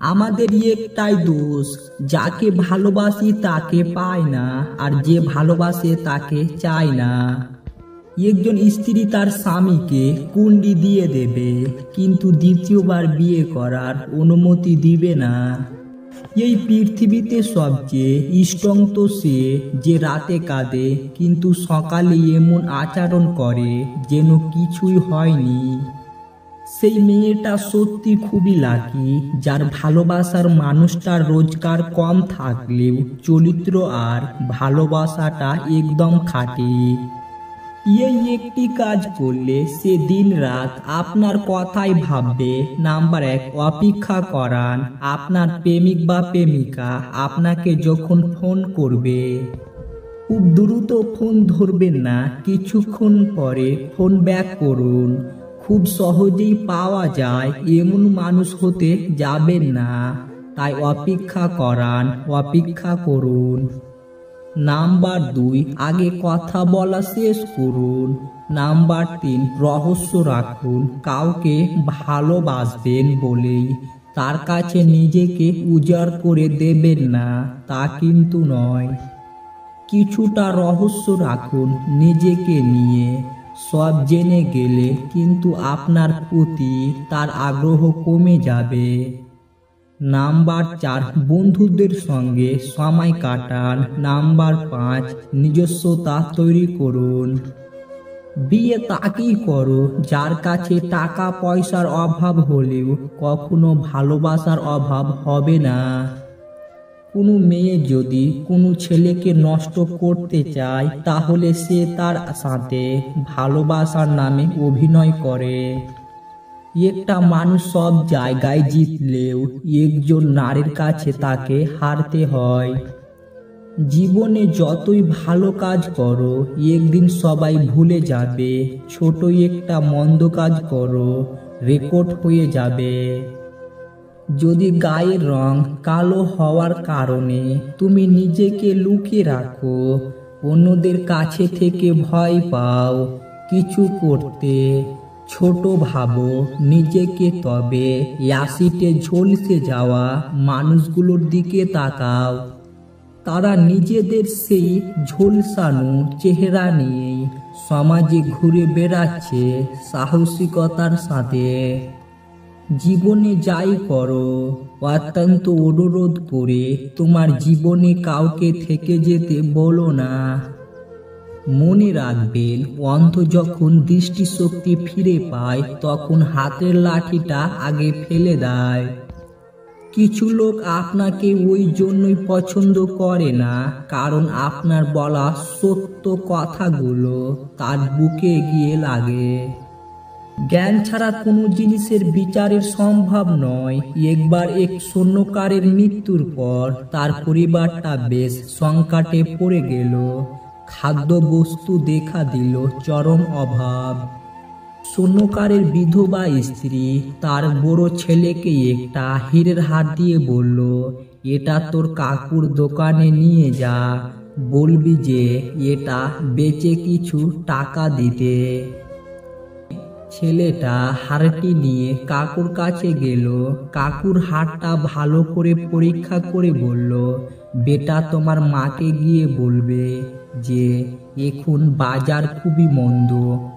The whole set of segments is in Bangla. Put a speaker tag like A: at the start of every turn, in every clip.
A: আমাদের একটাই দোষ, যাকে ভালোবাসি তাকে পায় না, আর যে ভালোবাসে তাকে চায় না। একজন স্ত্রী তার স্বামীকে কুণ্ডি দিয়ে দেবে, কিন্তু দ্বিতীয়বার বিয়ে করার অনুমতি দিবে না। এই পৃথিবীতে সবচেয়ে স্ট্রং তো সে, যে রাতে কাঁদে কিন্তু সকালে এমন আচরণ করে যেন কিছুই হয়নি। সেই মেয়েটা সত্যি খুবই লাকি, যার ভালোবাসার মানুষটার রোজগার কম থাকলেও চরিত্র আর ভালোবাসাটা একদম খাঁটি। এই একটি কাজ করলে সে দিন রাত আপনার কথাই ভাববে। নাম্বার 1, অপেক্ষা করান। আপনার প্রেমিক বা প্রেমিকা আপনাকে যখন ফোন করবে, খুব দ্রুত ফোন ধরবেন না, কিছুক্ষণ পরে ফোন ব্যাক করুন। খুব সহজেই পাওয়া যায় এমন মানুষ হতে যাবেন না, তাই অপেক্ষা করান, অপেক্ষা করুন। নাম্বার 2, আগে কথা বলা শেষ করুন। নাম্বার 3, রহস্য রাখুন। কাউকে ভালোবাসবেন বলেই তার কাছে নিজেকে উজাড় করে দেবেন না, তা কিন্তু নয়। কিছুটা রহস্য রাখুন নিজেকে নিয়ে। সব জেনে গেলে কিন্তু আপনার প্রতি তার আগ্রহ কমে যাবে। নাম্বার 4, বন্ধুদের সঙ্গে সময় কাটান। নাম্বার 5, নিজস্বতা তৈরি করুন। বিয়ে তাকেই করো যার কাছে টাকা পয়সার অভাব হলেও কখনো ভালোবাসার অভাব হবে না। কোনো মেয়ে যদি কোনো ছেলেকে নষ্ট করতে চায়, তাহলে সে তার সাথে ভালোবাসার নামে অভিনয় করে। একটা মানুষ সব জায়গায় জিতলেও একজন নারীর কাছে তাকে হারতে হয়। জীবনে যতই ভালো কাজ করো, একদিন সবাই ভুলে যাবে। ছোট একটা মন্দ কাজ করো, রেকর্ড হয়ে যাবে। যদি গায়ের রং কালো হওয়ার কারণে তুমি নিজেকে লুকিয়ে রাখো, অন্যদের কাছে থেকে ভয় পাও কিছু করতে, ছোট ভাবো নিজেকে, তবে অ্যাসিডে ঝলসে যাওয়া মানুষগুলোর দিকে তাকাও। তারা নিজেদের সেই ঝলসানো চেহারা নিয়ে সমাজে ঘুরে বেড়াচ্ছে সাহসিকতার সাথে। জীবনে যাই করো, অত্যন্ত অনুরোধ করে তোমার জীবনে কাউকে থেকে যেতে বলো না। মনে রাখবেন, অন্ধ যখন দৃষ্টিশক্তি ফিরে পায় তখন হাতের লাঠিটা আগে ফেলে দেয়। কিছু লোক আপনাকে ওই জন্যই পছন্দ করে না, কারণ আপনার বলা সত্য কথাগুলো তার বুকে গিয়ে লাগে। জ্ঞান ছাড়া কোনো জিনিসের বিচারের সম্ভব নয়। একবার এক স্বর্ণকারের মৃত্যুর পর তার পরিবারটা বেশ সংকটে পড়ে গেল। খাদ্য বস্তু দেখা দিল চরম অভাব। স্বর্ণকারের বিধবা স্ত্রী তার বড় ছেলেকে একটা হীরের হার দিয়ে বলল, এটা তোর কাকুর দোকানে নিয়ে যা, বলবি যে এটা বেচে কিছু টাকা দিতে। ছেলেটা হারটি নিয়ে কাকুর কাছে গেল। কাকুর হারটা ভালো করে পরীক্ষা করে বলল, বেটা তোমার মাকে গিয়ে বলবে যে এখন বাজার খুবই মন্দ,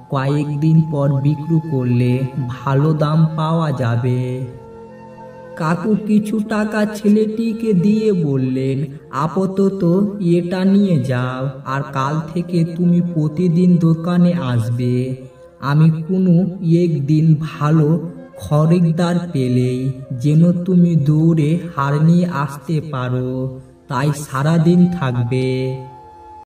A: কয়েকদিন পর বিক্রি করলে ভালো দাম পাওয়া যাবে। কাকু কিছু টাকা ছেলেটিকে দিয়ে বললেন, আপাতত এটা নিয়ে যাও, আর কাল থেকে তুমি প্রতিদিন দোকানে আসবে। আমি কোনো একদিন ভালো খরিদ্দার পেলেই যেন তুমি দৌড়ে হার নিয়ে আসতে পারো, তাই সারাদিন থাকবে।